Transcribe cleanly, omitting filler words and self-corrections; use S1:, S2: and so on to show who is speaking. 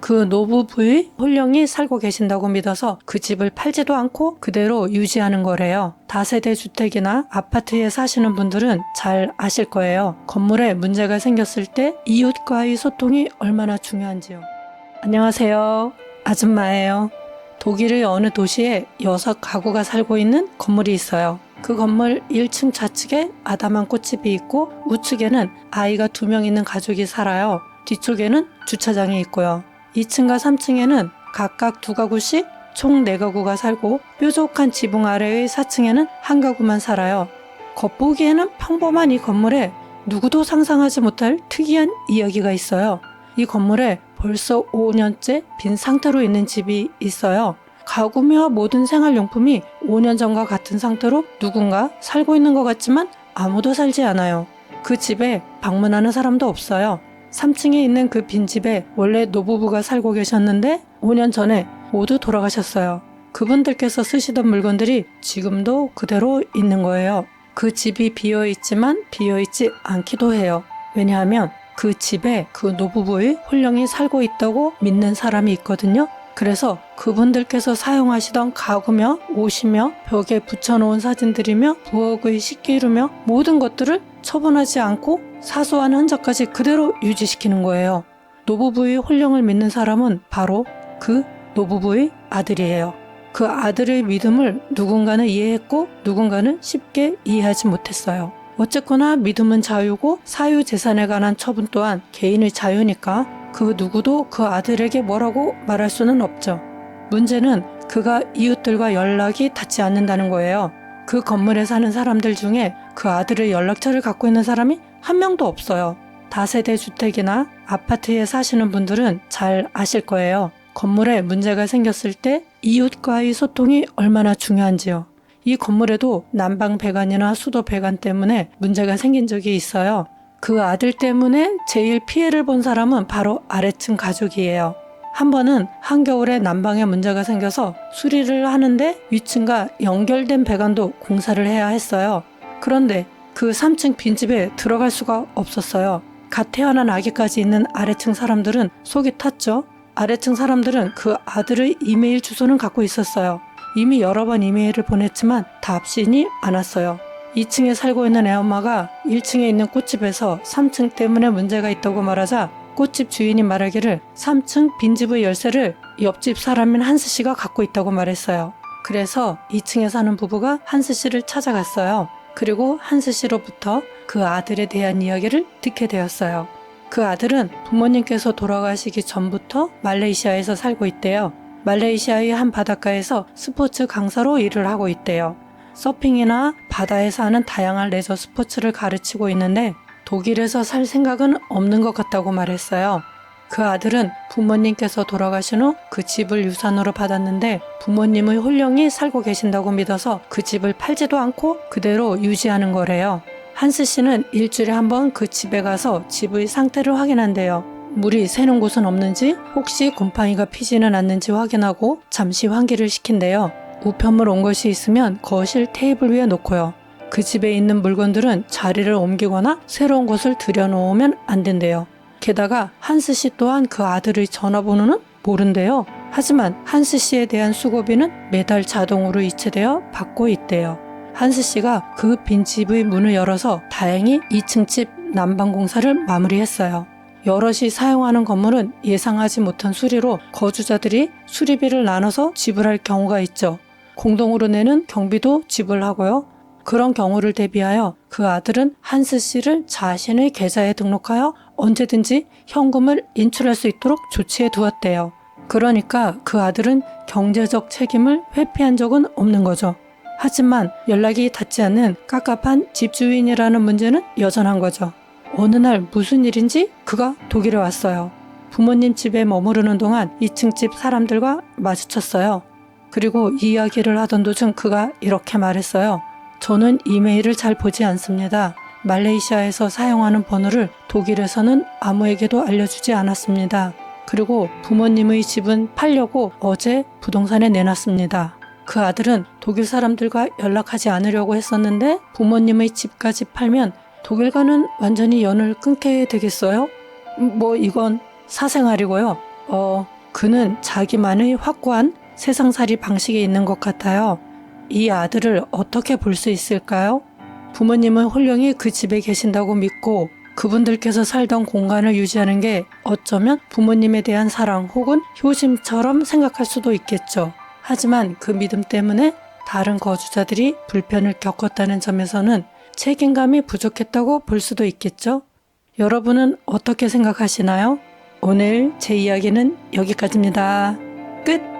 S1: 그 노부부의 홀령이 살고 계신다고 믿어서 그 집을 팔지도 않고 그대로 유지하는 거래요. 다세대 주택이나 아파트에 사시는 분들은 잘 아실 거예요. 건물에 문제가 생겼을 때 이웃과의 소통이 얼마나 중요한지요. 안녕하세요. 아줌마예요. 독일의 어느 도시에 6가구가 살고 있는 건물이 있어요. 그 건물 1층 좌측에 아담한 꽃집이 있고 우측에는 아이가 2명 있는 가족이 살아요. 뒤쪽에는 주차장이 있고요. 2층과 3층에는 각각 2가구씩 총 4가구가 살고 뾰족한 지붕 아래의 4층에는 1가구만 살아요. 겉보기에는 평범한 이 건물에 누구도 상상하지 못할 특이한 이야기가 있어요. 이 건물에 벌써 5년째 빈 상태로 있는 집이 있어요. 가구며 모든 생활용품이 5년 전과 같은 상태로 누군가 살고 있는 것 같지만 아무도 살지 않아요. 그 집에 방문하는 사람도 없어요. 3층에 있는 그 빈집에 원래 노부부가 살고 계셨는데 5년 전에 모두 돌아가셨어요. 그분들께서 쓰시던 물건들이 지금도 그대로 있는 거예요. 그 집이 비어있지만 비어있지 않기도 해요. 왜냐하면 그 집에 그 노부부의 홀령이 살고 있다고 믿는 사람이 있거든요. 그래서 그분들께서 사용하시던 가구며 옷이며 벽에 붙여놓은 사진들이며 부엌의 식기류며 모든 것들을 처분하지 않고 사소한 흔적까지 그대로 유지시키는 거예요. 노부부의 홀령을 믿는 사람은 바로 그 노부부의 아들이에요. 그 아들의 믿음을 누군가는 이해했고 누군가는 쉽게 이해하지 못했어요. 어쨌거나 믿음은 자유고 사유재산에 관한 처분 또한 개인의 자유니까 그 누구도 그 아들에게 뭐라고 말할 수는 없죠. 문제는 그가 이웃들과 연락이 닿지 않는다는 거예요. 그 건물에 사는 사람들 중에 그 아들의 연락처를 갖고 있는 사람이 한 명도 없어요. 다세대 주택이나 아파트에 사시는 분들은 잘 아실 거예요. 건물에 문제가 생겼을 때 이웃과의 소통이 얼마나 중요한지요. 이 건물에도 난방 배관이나 수도 배관 때문에 문제가 생긴 적이 있어요. 그 아들 때문에 제일 피해를 본 사람은 바로 아래층 가족이에요. 한 번은 한겨울에 난방에 문제가 생겨서 수리를 하는데 위층과 연결된 배관도 공사를 해야 했어요. 그런데 그 3층 빈집에 들어갈 수가 없었어요. 갓 태어난 아기까지 있는 아래층 사람들은 속이 탔죠. 아래층 사람들은 그 아들의 이메일 주소는 갖고 있었어요. 이미 여러 번 이메일을 보냈지만 답신이 안 왔어요. 2층에 살고 있는 애엄마가 1층에 있는 꽃집에서 3층 때문에 문제가 있다고 말하자 꽃집 주인이 말하기를 3층 빈집의 열쇠를 옆집 사람인 한스 씨가 갖고 있다고 말했어요. 그래서 2층에 사는 부부가 한스 씨를 찾아갔어요. 그리고 한스 씨로부터 그 아들에 대한 이야기를 듣게 되었어요. 그 아들은 부모님께서 돌아가시기 전부터 말레이시아에서 살고 있대요. 말레이시아의 한 바닷가에서 스포츠 강사로 일을 하고 있대요. 서핑이나 바다에서 하는 다양한 레저 스포츠를 가르치고 있는데 독일에서 살 생각은 없는 것 같다고 말했어요. 그 아들은 부모님께서 돌아가신 후 그 집을 유산으로 받았는데 부모님의 홀령이 살고 계신다고 믿어서 그 집을 팔지도 않고 그대로 유지하는 거래요. 한스 씨는 일주일에 한 번 그 집에 가서 집의 상태를 확인한대요. 물이 새는 곳은 없는지 혹시 곰팡이가 피지는 않는지 확인하고 잠시 환기를 시킨대요. 우편물 온 것이 있으면 거실 테이블 위에 놓고요. 그 집에 있는 물건들은 자리를 옮기거나 새로운 것을 들여놓으면 안 된대요. 게다가 한스 씨 또한 그 아들의 전화번호는 모른대요. 하지만 한스 씨에 대한 수고비는 매달 자동으로 이체되어 받고 있대요. 한스 씨가 그 빈집의 문을 열어서 다행히 2층 집 난방 공사를 마무리했어요. 여럿이 사용하는 건물은 예상하지 못한 수리로 거주자들이 수리비를 나눠서 지불할 경우가 있죠. 공동으로 내는 경비도 지불하고요. 그런 경우를 대비하여 그 아들은 한스 씨를 자신의 계좌에 등록하여 언제든지 현금을 인출할 수 있도록 조치해 두었대요. 그러니까 그 아들은 경제적 책임을 회피한 적은 없는 거죠. 하지만 연락이 닿지 않는 깝깝한 집주인이라는 문제는 여전한 거죠. 어느 날 무슨 일인지 그가 독일에 왔어요. 부모님 집에 머무르는 동안 2층 집 사람들과 마주쳤어요. 그리고 이야기를 하던 도중 그가 이렇게 말했어요. 저는 이메일을 잘 보지 않습니다. 말레이시아에서 사용하는 번호를 독일에서는 아무에게도 알려주지 않았습니다. 그리고 부모님의 집은 팔려고 어제 부동산에 내놨습니다. 그 아들은 독일 사람들과 연락하지 않으려고 했었는데 부모님의 집까지 팔면 독일과는 완전히 연을 끊게 되겠어요? 이건 사생활이고요. 그는 자기만의 확고한 세상살이 방식이 있는 것 같아요. 이 아들을 어떻게 볼 수 있을까요? 부모님은 홀령이 그 집에 계신다고 믿고 그분들께서 살던 공간을 유지하는 게 어쩌면 부모님에 대한 사랑 혹은 효심처럼 생각할 수도 있겠죠. 하지만 그 믿음 때문에 다른 거주자들이 불편을 겪었다는 점에서는 책임감이 부족했다고 볼 수도 있겠죠. 여러분은 어떻게 생각하시나요? 오늘 제 이야기는 여기까지입니다. 끝!